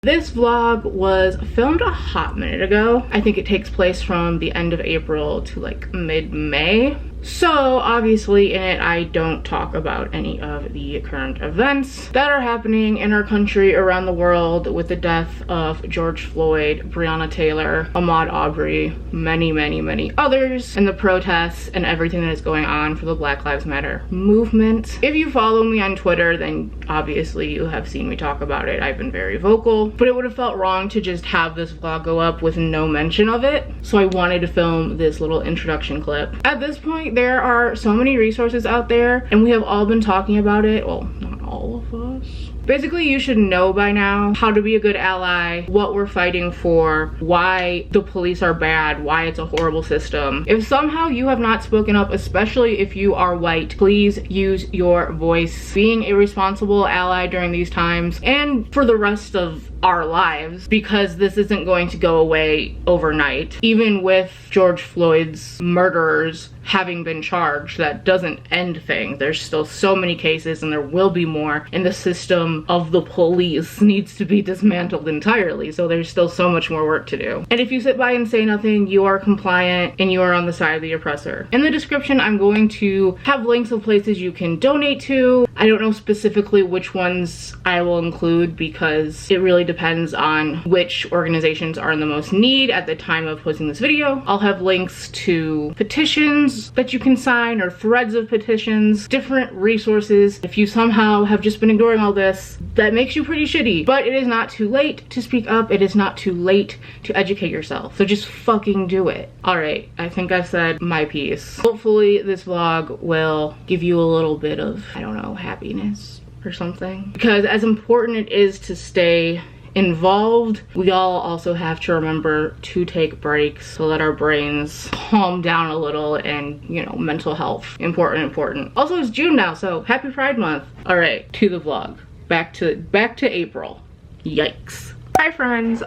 This vlog was filmed a hot minute ago. I think it takes place from the end of April to like mid-May. So obviously in it I don't talk about any of the current events that are happening in our country, around the world, with the death of George Floyd, Breonna Taylor, Ahmaud Arbery, many others, and the protests and everything that is going on for the Black Lives Matter movement. If you follow me on Twitter, then obviously you have seen me talk about it. I've been very vocal, but it would have felt wrong to just have this vlog go up with no mention of it. So I wanted to film this little introduction clip. At this point, there are so many resources out there and we have all been talking about it. Well, not all of us. Basically, you should know by now how to be a good ally, what we're fighting for, why the police are bad, why it's a horrible system. If somehow you have not spoken up, especially if you are white, please use your voice. Being a responsible ally during these times and for the rest of our lives, because this isn't going to go away overnight. Even with George Floyd's murderers having been charged, that doesn't end things. There's still so many cases and there will be more, and the system of the police needs to be dismantled entirely. So there's still so much more work to do. And if you sit by and say nothing, you are compliant and you are on the side of the oppressor. In the description, I'm going to have links of places you can donate to. I don't know specifically which ones I will include because it really depends on which organizations are in the most need at the time of posting this video. I'll have links to petitions that you can sign or threads of petitions, different resources. If you somehow have just been ignoring all this, that makes you pretty shitty. But it is not too late to speak up. It is not too late to educate yourself. So just fucking do it. All right, I think I've said my piece. Hopefully this vlog will give you a little bit of, I don't know, happiness or something. Because as important it is to stay involved, we all also have to remember to take breaks so that our brains calm down a little, and you know, mental health, important. Also, it's June now, so happy Pride Month. All right, to the vlog. Back to April. Yikes. Hi friends,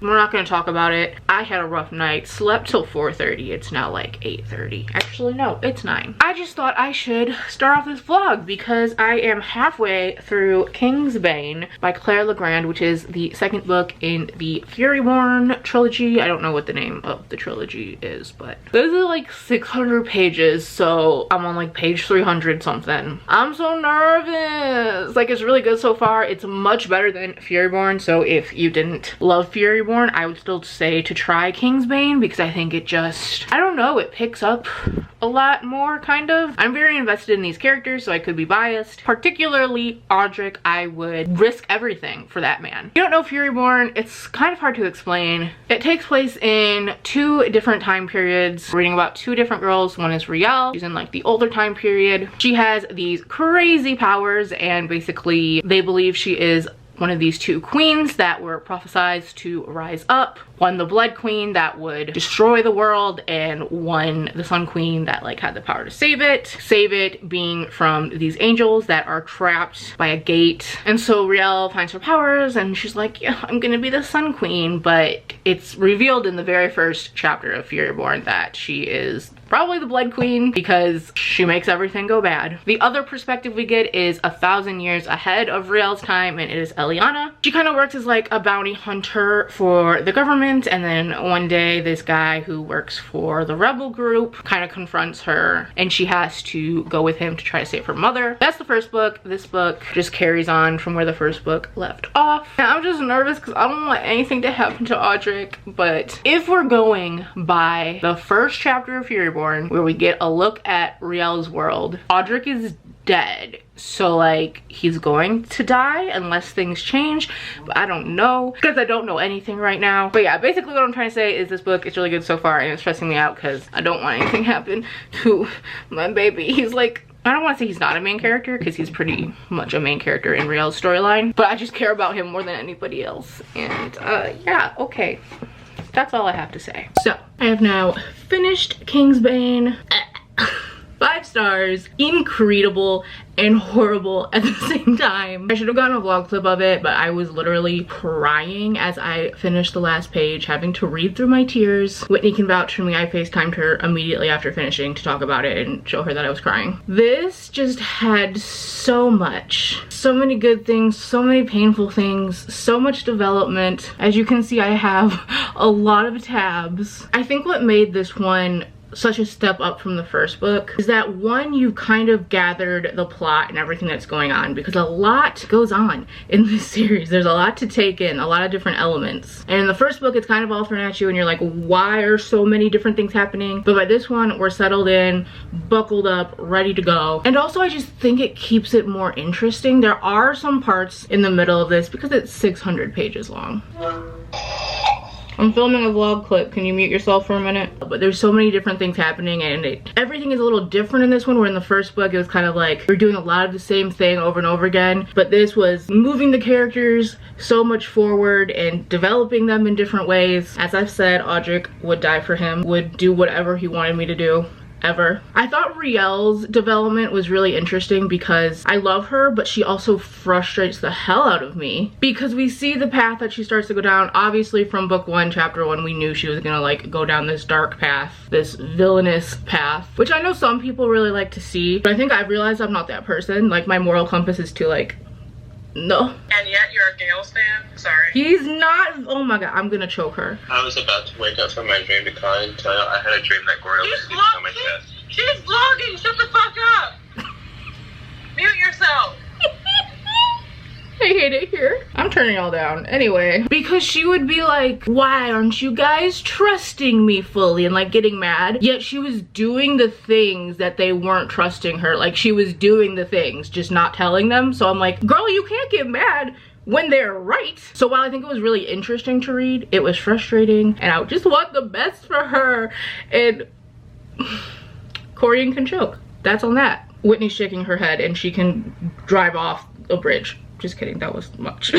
we're not gonna talk about it. I had a rough night, slept till 4:30. It's now like 8:30. Actually, no, it's 9. I just thought I should start off this vlog because I am halfway through Kingsbane by Claire Legrand, which is the second book in the Furyborn trilogy. I don't know what the name of the trilogy is, but this is like 600 pages, so I'm on like page 300 something. I'm so nervous. Like, it's really good so far. It's much better than Furyborn, so if you didn't love Furyborn, I would still say to try Kingsbane because I think it just, I don't know, it picks up a lot more, kind of. I'm very invested in these characters, so I could be biased. Particularly Audric, I would risk everything for that man. If you don't know Furyborn, it's kind of hard to explain. It takes place in 2 different time periods. We're reading about 2 different girls. One is Rielle. She's in like the older time period. She has these crazy powers, and basically they believe she is one of these 2 queens that were prophesized to rise up. One, the Blood Queen that would destroy the world, and one, the Sun Queen that like had the power to save it. Save it being from these angels that are trapped by a gate. And so Rielle finds her powers and she's like, yeah, I'm gonna be the Sun Queen. But it's revealed in the very first chapter of Furyborn that she is probably the Blood Queen because she makes everything go bad. The other perspective we get is 1,000 years ahead of Rielle's time, and it is Eliana. She kind of works as like a bounty hunter for the government, and then one day this guy who works for the rebel group kind of confronts her and she has to go with him to try to save her mother. That's the first book. This book just carries on from where the first book left off. And I'm just nervous because I don't want anything to happen to Audric, but if we're going by the first chapter of Furyborn, where we get a look at Rielle's world, Audric is dead. So like, he's going to die unless things change, but I don't know because I don't know anything right now. But yeah, basically what I'm trying to say is this book is really good so far, and it's stressing me out because I don't want anything to happen to my baby. He's like, I don't want to say he's not a main character because he's pretty much a main character in Rielle's storyline, but I just care about him more than anybody else. And yeah, okay, that's all I have to say. So I have now finished Kingsbane. 5 stars. stars, incredible and horrible at the same time. I should have gotten a vlog clip of it, but I was literally crying as I finished the last page, having to read through my tears. Whitney can vouch for me. I FaceTimed her immediately after finishing to talk about it and show her that I was crying. This just had so much. So many good things, so many painful things, so much development. As you can see, I have a lot of tabs. I think what made this one such a step up from the first book is that, one, you kind of gathered the plot and everything that's going on, because a lot goes on in this series. There's a lot to take in, a lot of different elements. And in the first book, it's kind of all thrown at you and you're like, why are so many different things happening? But by this one, we're settled in, buckled up, ready to go. And also, I just think it keeps it more interesting. There are some parts in the middle of this, because it's 600 pages long. I'm filming a vlog clip. Can you mute yourself for a minute? But there's so many different things happening, and everything is a little different in this one, where in the first book it was kind of like we're doing a lot of the same thing over and over again. But this was moving the characters so much forward and developing them in different ways. As I've said, Audric would die for him, would do whatever he wanted me to do. Ever. I thought Rielle's development was really interesting because I love her, but she also frustrates the hell out of me, because we see the path that she starts to go down. Obviously from book 1, chapter 1, we knew she was gonna like go down this dark path, this villainous path, which I know some people really like to see, but I think I've realized I'm not that person. Like, my moral compass is too like, no. And yet you're a Gales fan? Sorry. He's not. Oh my god, I'm gonna choke her. I was about to wake up from my dream to call and tell you I had a dream that Gloria was sleeping on my chest. She's vlogging! Shut the fuck up! Mute yourself! I hate it here. I'm turning y'all down. Anyway, because she would be like, why aren't you guys trusting me fully? And like getting mad. Yet she was doing the things that they weren't trusting her. Like, she was doing the things, just not telling them. So I'm like, girl, you can't get mad when they're right. So while I think it was really interesting to read, it was frustrating, and I just want the best for her. And Corian can choke. That's on that. Whitney's shaking her head and she can drive off a bridge. Just kidding, that was much.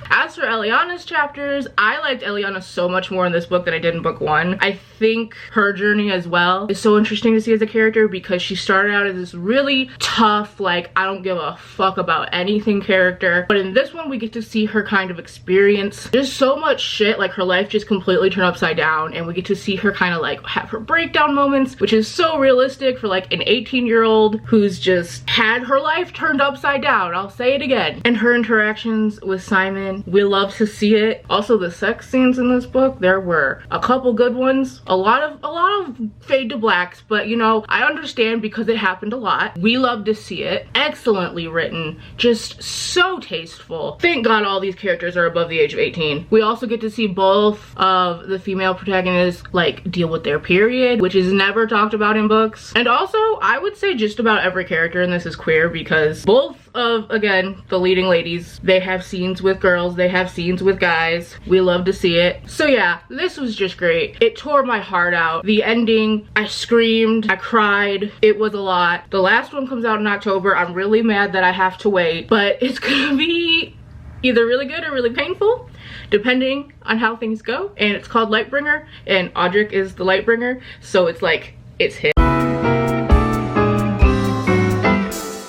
As for Eliana's chapters, I liked Eliana so much more in this book than I did in book 1. I think her journey as well is so interesting to see as a character, because she started out as this really tough, like, I don't give a fuck about anything character. But in this one, we get to see her kind of experience just so much shit, like her life just completely turned upside down, and we get to see her kind of like have her breakdown moments, which is so realistic for like an 18-year-old who's just had her life turned upside down. I'll say it again. And her interactions with Simon, we love to see it. Also, the sex scenes in this book, there were a couple good ones, a lot of fade to blacks, but you know, I understand because it happened a lot. We love to see it. Excellently written, just so tasteful. Thank God all these characters are above the age of 18. We also get to see both of the female protagonists like deal with their period, which is never talked about in books. And also, I would say just about every character in this is queer, because both of, again, the leading ladies, they have scenes with girls, they have scenes with guys. We love to see it. So yeah, this was just great. It tore my heart out. The ending, I screamed, I cried. It was a lot. The last one comes out in October. I'm really mad that I have to wait, but it's gonna be either really good or really painful, depending on how things go. And it's called Lightbringer, and Audric is the Lightbringer, so it's like, it's him.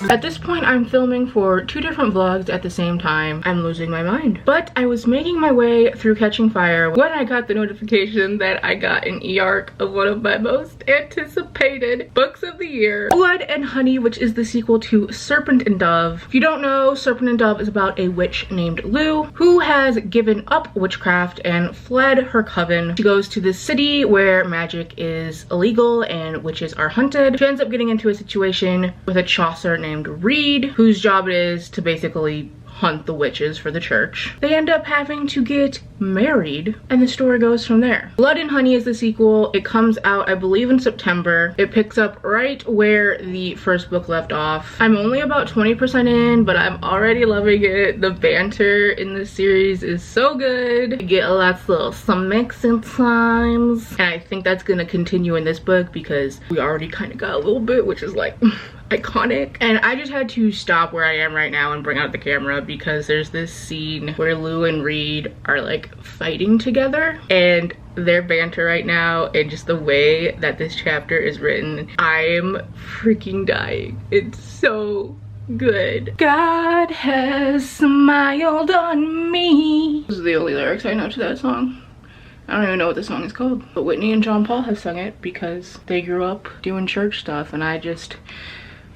At this point, I'm filming for 2 different vlogs at the same time. I'm losing my mind. But I was making my way through Catching Fire when I got the notification that I got an e-arc of one of my most anticipated books of the year, Blood and Honey, which is the sequel to Serpent and Dove. If you don't know, Serpent and Dove is about a witch named Lou who has given up witchcraft and fled her coven. She goes to this city where magic is illegal and witches are hunted. She ends up getting into a situation with a Chaucer named Reed, whose job it is to basically hunt the witches for the church. They end up having to get married, and the story goes from there. Blood and Honey is the sequel. It comes out, I believe, in September. It picks up right where the first book left off. I'm only about 20% in, but I'm already loving it. The banter in this series is so good. You get lots of some mixing times, and I think that's gonna continue in this book because we already kind of got a little bit, which is like iconic. And I just had to stop where I am right now and bring out the camera because there's this scene where Lou and Reed are like fighting together, and their banter right now and just the way that this chapter is written, I'm freaking dying. It's so good. God has smiled on me. Those are the only lyrics I know to that song. I don't even know what the song is called, but Whitney and John Paul have sung it because they grew up doing church stuff, and I just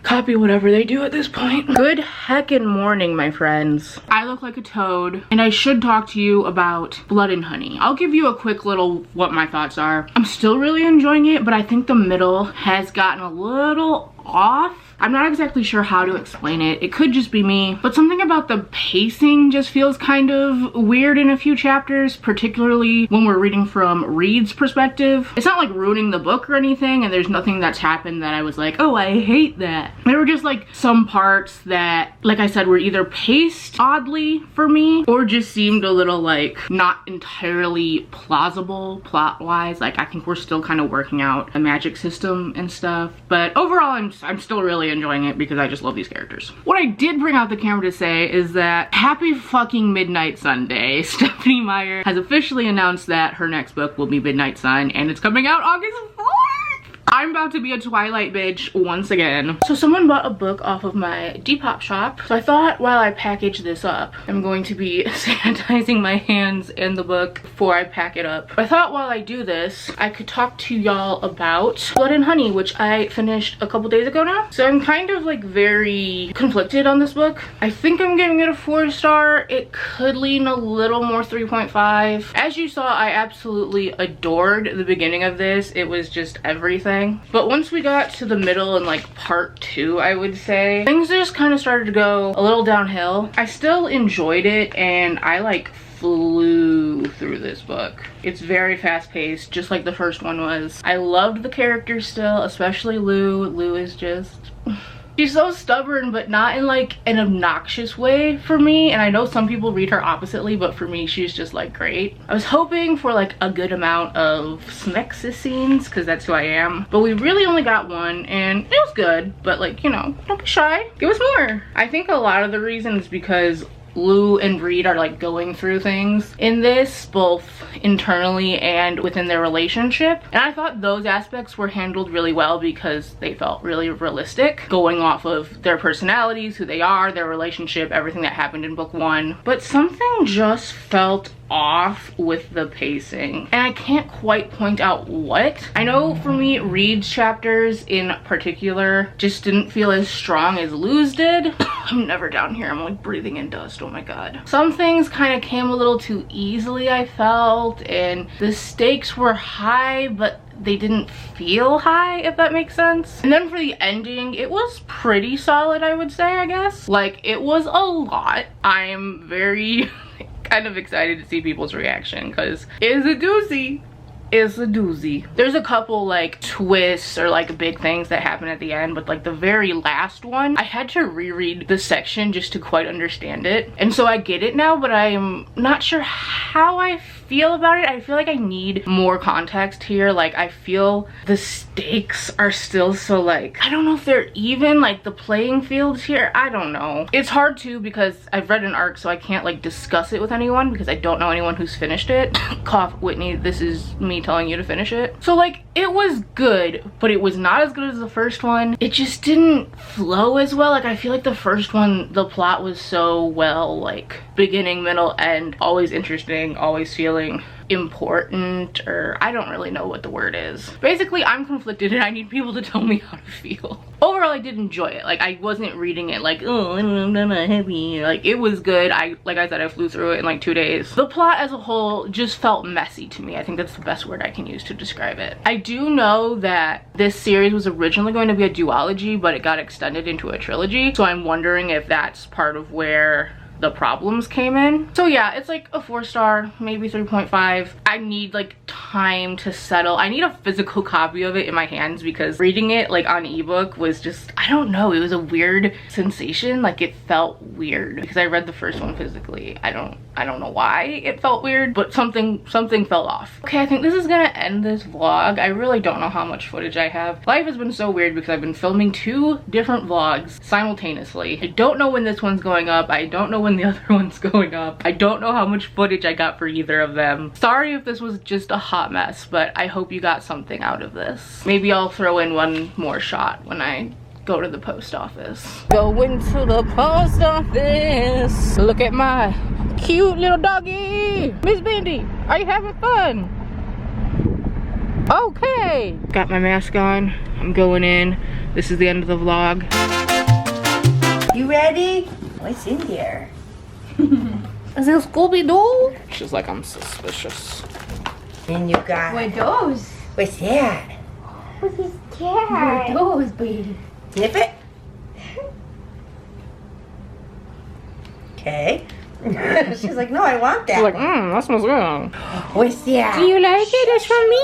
copy whatever they do at this point. Good heckin' morning, my friends. I look like a toad, and I should talk to you about Blood and Honey. I'll give you a quick little what my thoughts are. I'm still really enjoying it, but I think the middle has gotten a little off. I'm not exactly sure how to explain it. It could just be me, but something about the pacing just feels kind of weird in a few chapters, particularly when we're reading from Reed's perspective. It's not like ruining the book or anything, and there's nothing that's happened that I was like, oh, I hate that. There were just like some parts that, like I said, were either paced oddly for me or just seemed a little like not entirely plausible plot-wise. Like I think we're still kind of working out a magic system and stuff, but overall I'm still really enjoying it because I just love these characters. What I did bring out the camera to say is that happy fucking Midnight Sunday. Stephanie Meyer has officially announced that her next book will be Midnight Sun, and it's coming out August 4th. I'm about to be a Twilight bitch once again. So someone bought a book off of my Depop shop. So I thought while I package this up, I'm going to be sanitizing my hands and the book before I pack it up. I thought while I do this, I could talk to y'all about Blood and Honey, which I finished a couple days ago now. So I'm kind of like very conflicted on this book. I think I'm giving it a 4-star. It could lean a little more 3.5. As you saw, I absolutely adored the beginning of this. It was just everything. But once we got to the middle and like part 2, I would say, things just kind of started to go a little downhill. I still enjoyed it, and I like flew through this book. It's very fast-paced, just like the first one was. I loved the characters still, especially Lou. Lou is just... she's so stubborn, but not in like an obnoxious way for me. And I know some people read her oppositely, but for me, she's just like great. I was hoping for like a good amount of Smexis scenes, because that's who I am. But we really only got one, and it was good. But like, you know, don't be shy. Give us more. I think a lot of the reason is because Lou and Reed are like going through things in this, both internally and within their relationship, and I thought those aspects were handled really well because they felt really realistic, going off of their personalities, who they are, their relationship, everything that happened in book 1. But something just felt off with the pacing, and I can't quite point out what. I know for me, Reed's chapters in particular just didn't feel as strong as Lou's did. I'm never down here, I'm like breathing in dust, oh my god. Some things kind of came a little too easily, I felt, and the stakes were high, but they didn't feel high, if that makes sense. And then for the ending, it was pretty solid, I would say, I guess. Like, it was a lot. I'm very kind of excited to see people's reaction, because it's a doozy. It's a doozy. There's a couple like twists or like big things that happen at the end, but like the very last one, I had to reread the section just to quite understand it. And so I get it now, but I am not sure how I feel about it. I feel like I need more context here. Like, I feel the stakes are still so like, I don't know if they're even, like the playing fields here, I don't know. It's hard too because I've read an arc, so I can't like discuss it with anyone because I don't know anyone who's finished it. Cough, Whitney, this is me telling you to finish it. So like, it was good, but it was not as good as the first one. It just didn't flow as well. Like, I feel like the first one, the plot was so well, like beginning, middle, end, always interesting, always feeling important, or I don't really know what the word is. Basically, I'm conflicted and I need people to tell me how to feel. Overall, I did enjoy it. Like, I wasn't reading it like, oh, I'm not happy. Like, it was good. Like I said, I flew through it in like 2 days. The plot as a whole just felt messy to me. I think that's the best word I can use to describe it. I do know that this series was originally going to be a duology, but it got extended into a trilogy. So I'm wondering if that's part of where the problems came in. So yeah, it's like a 4-star, maybe 3.5. I need like time to settle. I need a physical copy of it in my hands because reading it like on ebook was just, I don't know, it was a weird sensation. Like it felt weird because I read the first one physically. I don't know why it felt weird, but something felt off. Okay, I think this is gonna end this vlog. I really don't know how much footage I have. Life has been so weird because I've been filming 2 different vlogs simultaneously. I don't know when this one's going up. I don't know when the other one's going up. I don't know how much footage I got for either of them. Sorry if this was just a hot mess, but I hope you got something out of this. Maybe I'll throw in one more shot when I go to the post office. Going to the post office. Look at my cute little doggy. Miss Bendy, are you having fun? Okay. Got my mask on. I'm going in. This is the end of the vlog. You ready? What's in there? Is it Scooby-Doo? She's like, I'm suspicious. Then you got... What those? What's that? What's this cat? What those, baby? Sniff it. Okay. She's like, no, I want that. She's like, that smells good. What's that? Do you like it? It's from me.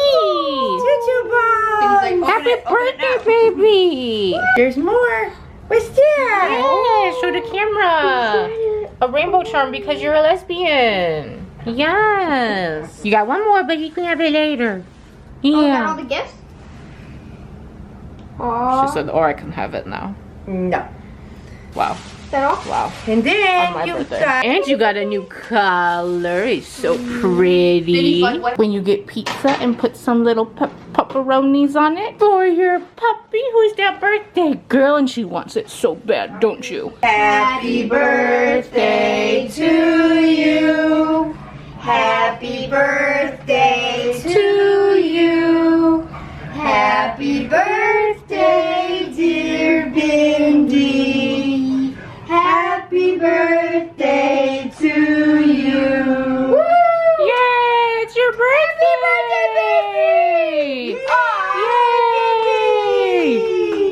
Choo-choo ball. Happy birthday, baby. There's more. What's that? Yeah, show the camera. A rainbow charm because you're a lesbian. Yes. You got one more, but you can have it later. Oh, got all Yeah. the gifts? She said, or I can have it now. No. Wow. Is that all? Wow. And then On my you birthday. got... And you got a new color. It's so pretty. Then he's like, what? When you get pizza and put some little pepperonis on it for your puppy who's their birthday girl, and she wants it so bad, don't you? Happy birthday to you. Happy birthday to you. Happy birthday, dear Bindi. Happy birthday to you. Woo! Yay! It's your birthday!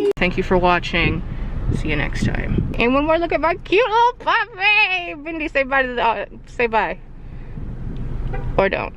Yay! Thank you for watching. See you next time. And one more look at my cute little puppy. Bindi, say bye to the say bye. Or don't.